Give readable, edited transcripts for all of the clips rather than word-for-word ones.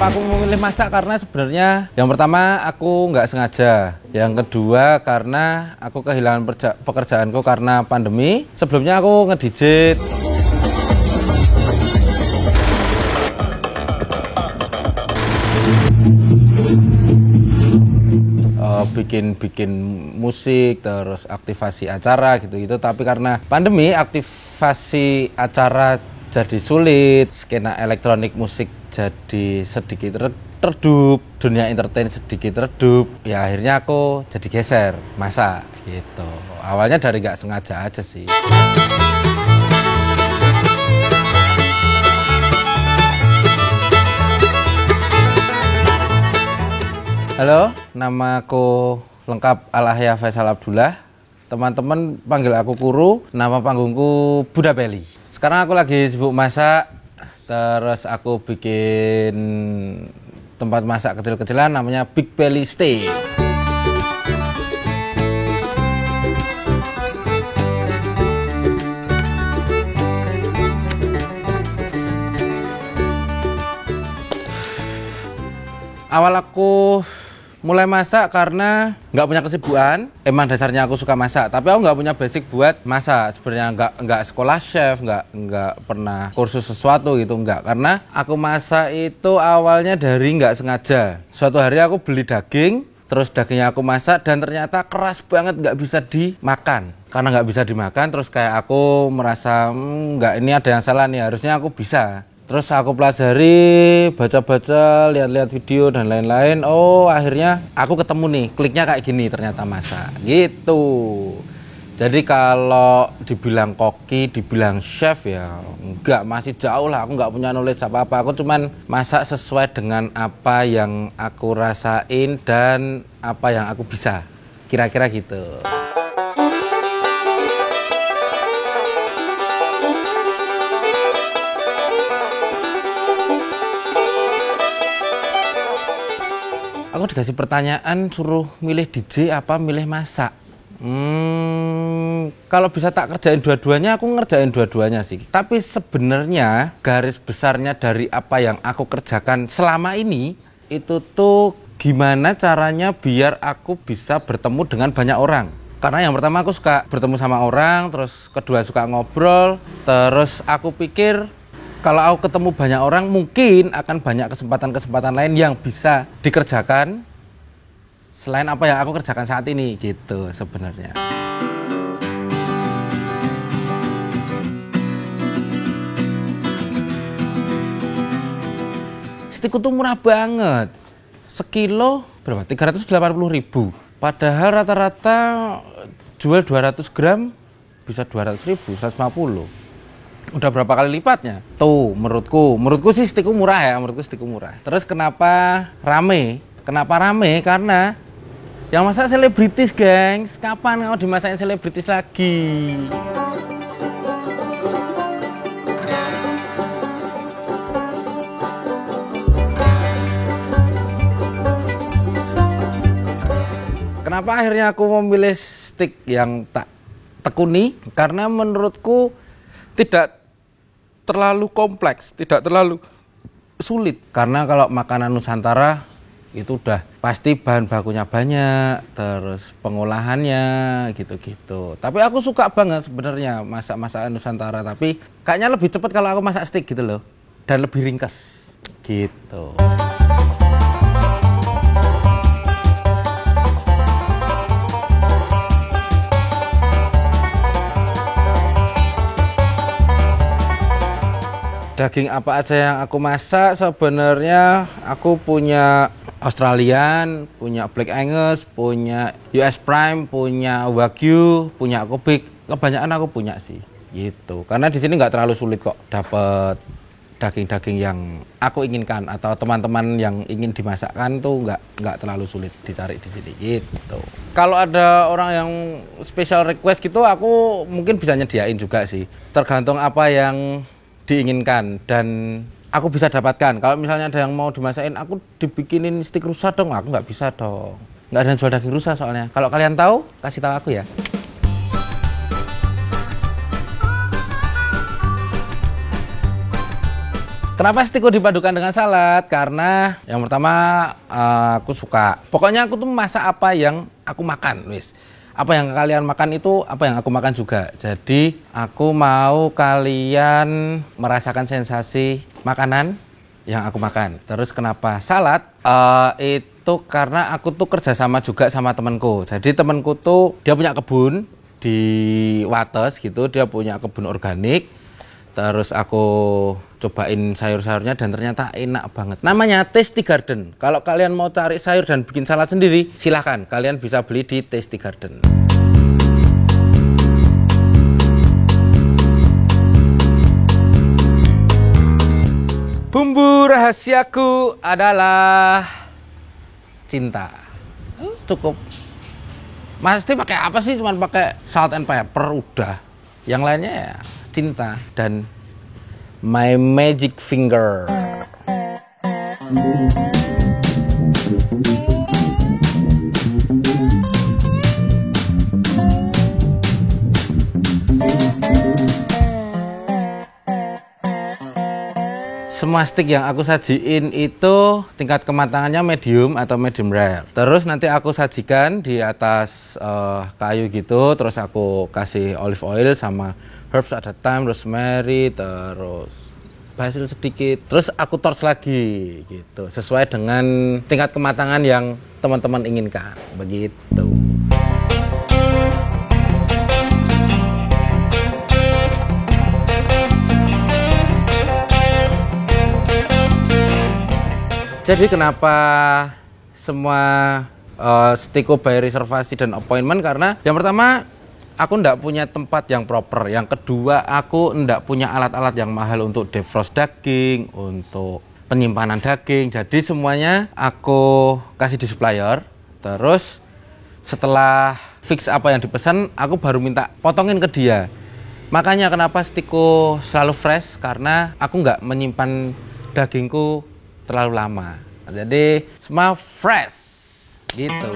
Kenapa aku memilih masak? Karena sebenarnya yang pertama aku nggak sengaja. Yang kedua karena aku kehilangan pekerjaanku karena pandemi. Sebelumnya aku nge-DJ. Bikin musik, terus aktivasi acara gitu-gitu. Tapi karena pandemi, aktivasi acara jadi sulit, skena elektronik musik jadi sedikit redup, dunia entertain sedikit redup. Ya akhirnya aku jadi geser masak gitu. Awalnya dari nggak sengaja aja sih. Halo, nama aku lengkap Alahya Faisal Abdullah. Teman-teman panggil aku Kuru, nama panggungku Buddha Belly. Sekarang aku lagi sibuk masak, terus aku bikin tempat masak kecil-kecilan namanya Big Belly Stay. Awal aku mulai masak karena nggak punya kesibukan. Emang dasarnya aku suka masak, tapi aku nggak punya basic buat masak. Sebenarnya nggak sekolah chef, nggak pernah kursus sesuatu gitu, nggak. Karena aku masak itu awalnya dari nggak sengaja. Suatu hari aku beli daging, terus dagingnya aku masak dan ternyata keras banget, nggak bisa dimakan. Karena nggak bisa dimakan, terus kayak aku merasa nggak, ini ada yang salah nih, harusnya aku bisa. Terus aku pelajari, baca-baca, lihat-lihat video dan lain-lain. Oh, akhirnya aku ketemu nih, kliknya kayak gini ternyata masak. Gitu. Jadi kalau dibilang koki, dibilang chef ya enggak, masih jauh lah. Aku nggak punya knowledge apa-apa. Aku cuman masak sesuai dengan apa yang aku rasain dan apa yang aku bisa. Kira-kira gitu. Aku dikasih pertanyaan suruh milih DJ apa milih masak. Kalau bisa tak kerjain dua-duanya, aku ngerjain dua-duanya sih. Tapi sebenarnya garis besarnya dari apa yang aku kerjakan selama ini itu tuh gimana caranya biar aku bisa bertemu dengan banyak orang. Karena yang pertama aku suka bertemu sama orang, terus kedua suka ngobrol, terus aku pikir kalau aku ketemu banyak orang, mungkin akan banyak kesempatan-kesempatan lain yang bisa dikerjakan selain apa yang aku kerjakan saat ini, gitu sebenarnya. Stikku tuh murah banget. Sekilo berapa? 380.000. Padahal rata-rata jual 200 gram bisa 200.000, 150. Udah berapa kali lipatnya? Tuh, menurutku sih stikku murah ya, menurutku stikku murah. Terus kenapa rame? Kenapa rame? Karena yang masak selebritis, gengs. Kapan mau dimasakin selebritis lagi? Kenapa akhirnya aku memilih stik yang tak tekuni? Karena menurutku tidak terlalu kompleks, tidak terlalu sulit. Karena kalau makanan Nusantara itu udah pasti bahan bakunya banyak, terus pengolahannya gitu-gitu. Tapi aku suka banget sebenarnya masak-masakan Nusantara, tapi kayaknya lebih cepat kalau aku masak steak gitu loh, dan lebih ringkas gitu. Daging apa aja yang aku masak sebenarnya aku punya Australian, punya Black Angus, punya US Prime, punya Wagyu, punya Kubik. Kebanyakan aku punya sih, gitu. Karena di sini nggak terlalu sulit kok dapet daging-daging yang aku inginkan atau teman-teman yang ingin dimasakkan tuh nggak terlalu sulit dicari di sini, gitu. Kalau ada orang yang special request gitu, aku mungkin bisa nyediain juga sih. Tergantung apa yang diinginkan dan aku bisa dapatkan. Kalau misalnya ada yang mau dimasakin, aku dibikinin stik rusa dong, aku nggak bisa dong. Nggak ada yang jual daging rusa soalnya. Kalau kalian tahu, kasih tahu aku ya. Kenapa stiko dipadukan dengan salad? Karena yang pertama aku suka. Pokoknya aku tuh masak apa yang aku makan, wis. Apa yang kalian makan itu apa yang aku makan juga. Jadi aku mau kalian merasakan sensasi makanan yang aku makan. Terus kenapa salad? Itu karena aku tuh kerja sama juga sama temanku. Jadi temanku tuh dia punya kebun di Wates gitu. Dia punya kebun organik. Terus aku cobain sayur-sayurnya dan ternyata enak banget. Namanya Tasty Garden. Kalau kalian mau cari sayur dan bikin salad sendiri, silahkan. Kalian bisa beli di Tasty Garden. Bumbu rahasiaku adalah cinta. Cukup. Pasti pakai apa sih? Cuman pakai salt and pepper udah. Yang lainnya ya cinta dan my magic finger. Semua stick yang aku sajiin itu tingkat kematangannya medium atau medium rare. Terus nanti aku sajikan di atas kayu gitu. Terus aku kasih olive oil sama herbs, ada thyme, rosemary, terus basil sedikit. Terus aku torch lagi gitu. Sesuai dengan tingkat kematangan yang teman-teman inginkan. Begitu. Jadi kenapa semua stiko by reservasi dan appointment? Karena yang pertama aku ndak punya tempat yang proper. Yang kedua aku ndak punya alat-alat yang mahal untuk defrost daging, untuk penyimpanan daging. Jadi semuanya aku kasih di supplier. Terus setelah fix apa yang dipesan, aku baru minta potongin ke dia. Makanya kenapa stiko selalu fresh, karena aku nggak menyimpan dagingku terlalu lama. Jadi semua fresh gitu.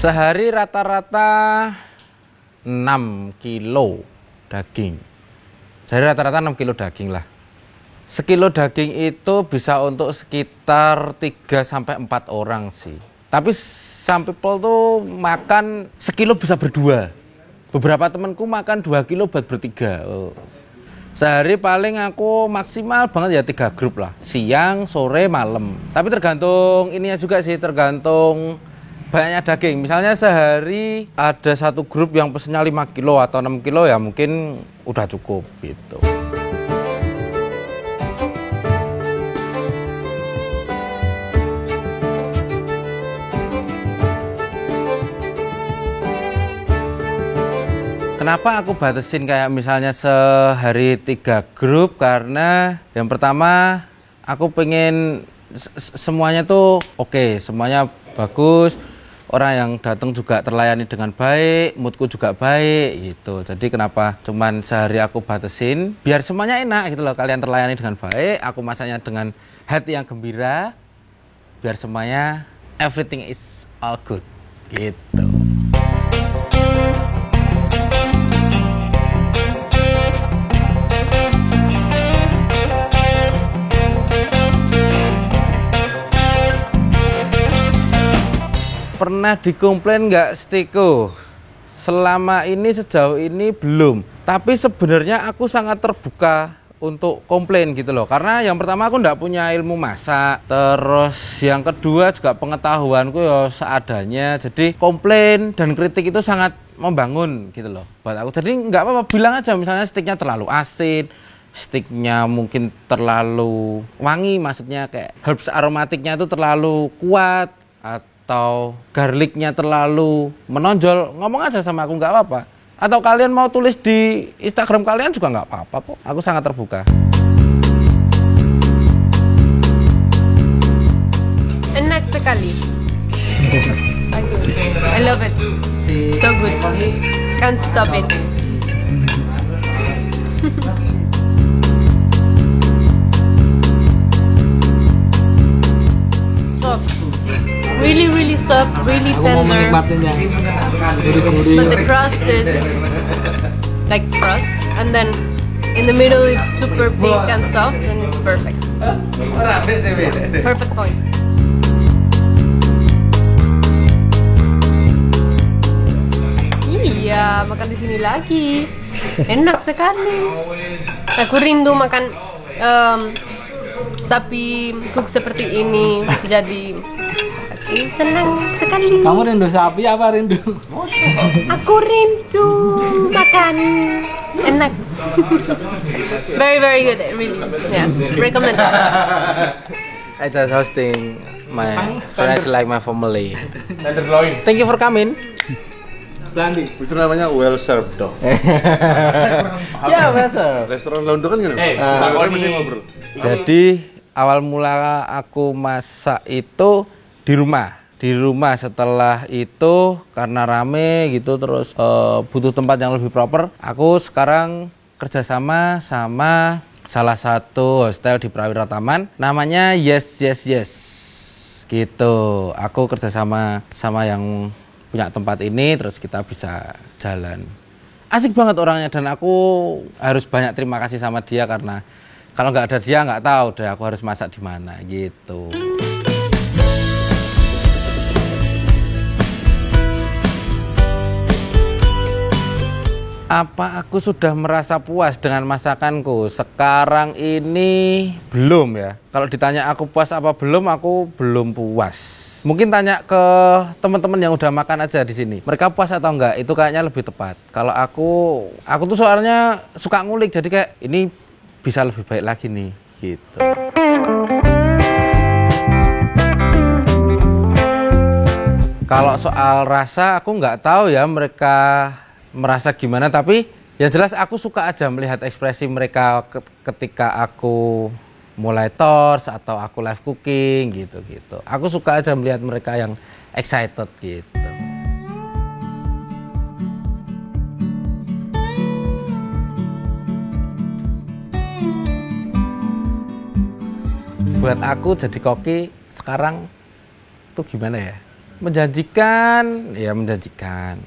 Sehari rata-rata 6 kilo daging. Sehari rata-rata 6 kilo daging lah. Sekilo daging itu bisa untuk sekitar 3-4 orang sih. Tapi some people tuh makan sekilo bisa berdua. Beberapa temanku makan 2 kilo buat bertiga. Sehari paling aku maksimal banget ya 3 grup lah. Siang, sore, malam. Tapi tergantung ininya juga sih, tergantung banyaknya daging. Misalnya sehari ada satu grup yang pesennya 5 kilo atau 6 kilo ya mungkin udah cukup gitu. Kenapa aku batasin kayak misalnya sehari 3 grup? Karena yang pertama aku pengen semuanya tuh oke, semuanya bagus. Orang yang datang juga terlayani dengan baik, moodku juga baik gitu. Jadi kenapa cuman sehari aku batasin? Biar semuanya enak gitu loh. Kalian terlayani dengan baik, aku masaknya dengan hati yang gembira. Biar semuanya everything is all good gitu. Pernah dikomplain nggak stiko? Selama ini sejauh ini belum. Tapi sebenarnya aku sangat terbuka untuk komplain gitu loh. Karena yang pertama aku nggak punya ilmu masak. Terus yang kedua juga pengetahuanku ya seadanya. Jadi komplain dan kritik itu sangat membangun gitu loh buat aku. Jadi nggak apa-apa, bilang aja misalnya stiknya terlalu asin, stiknya mungkin terlalu wangi, maksudnya kayak herbs aromatiknya itu terlalu kuat, atau garlicnya terlalu menonjol, ngomong aja sama aku, nggak apa-apa. Atau kalian mau tulis di Instagram kalian juga nggak apa-apa kok. Aku sangat terbuka. Enak sekali. I love it. So good. Can't stop it. Soft. Really, really soft. top really Aku mau tender, menikmatinya. Gurih-gurih. but the crust is like crust, and then in the middle is super big and soft, and it's perfect. Perfect point. Iya, makan di sini lagi. Enak sekali. Aku rindu makan sapi cook seperti ini. Jadi aku senang sekali. Kamu rindu sapi apa rindu? Aku rindu makan enak. Very very good. Really, yeah, recommend. I just hosting my friends like my family. Thank you for coming. Blandi. Itu namanya well served dong. Ya, betul. Restoran Londo kan gini. Mesti ngobrol. Jadi awal mula aku masak itu di rumah. Di rumah, setelah itu karena rame gitu terus butuh tempat yang lebih proper. Aku sekarang kerjasama sama salah satu hostel di Prawira Taman, namanya Yes Yes Yes gitu. Aku kerjasama sama yang punya tempat ini, terus kita bisa jalan. Asik banget orangnya, dan aku harus banyak terima kasih sama dia karena kalau nggak ada dia nggak tahu deh aku harus masak di mana gitu. Apa aku sudah merasa puas dengan masakanku? Sekarang ini belum ya. Kalau ditanya aku puas apa belum, aku belum puas. Mungkin tanya ke teman-teman yang udah makan aja di sini. Mereka puas atau enggak? Itu kayaknya lebih tepat. Kalau aku tuh soalnya suka ngulik, jadi kayak ini bisa lebih baik lagi nih, gitu. Kalau soal rasa aku nggak tahu ya mereka merasa gimana, tapi yang jelas aku suka aja melihat ekspresi mereka ketika aku mulai tours atau aku live cooking gitu-gitu. Aku suka aja melihat mereka yang excited gitu. Buat aku jadi koki sekarang itu gimana ya? Menjanjikan, ya menjanjikan.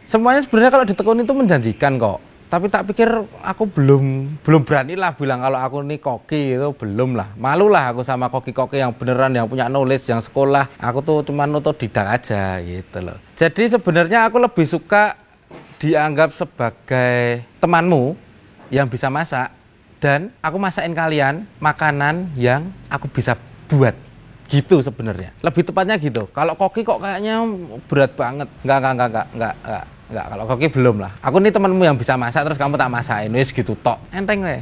Semuanya sebenarnya kalau ditekuni itu menjanjikan kok. Tapi tak pikir aku belum berani lah bilang kalau aku nih koki, itu belum lah. Malu lah aku sama koki-koki yang beneran, yang punya knowledge, yang sekolah. Aku tuh cuma otodidak aja gitu loh. Jadi sebenarnya aku lebih suka dianggap sebagai temanmu yang bisa masak, dan aku masakin kalian makanan yang aku bisa buat. Gitu sebenarnya. Lebih tepatnya gitu. Kalau koki kok kayaknya berat banget. Enggak. Kalau koki belum lah. Aku nih temanmu yang bisa masak terus kamu tak masakin. Wis gitu tok. Enteng weh.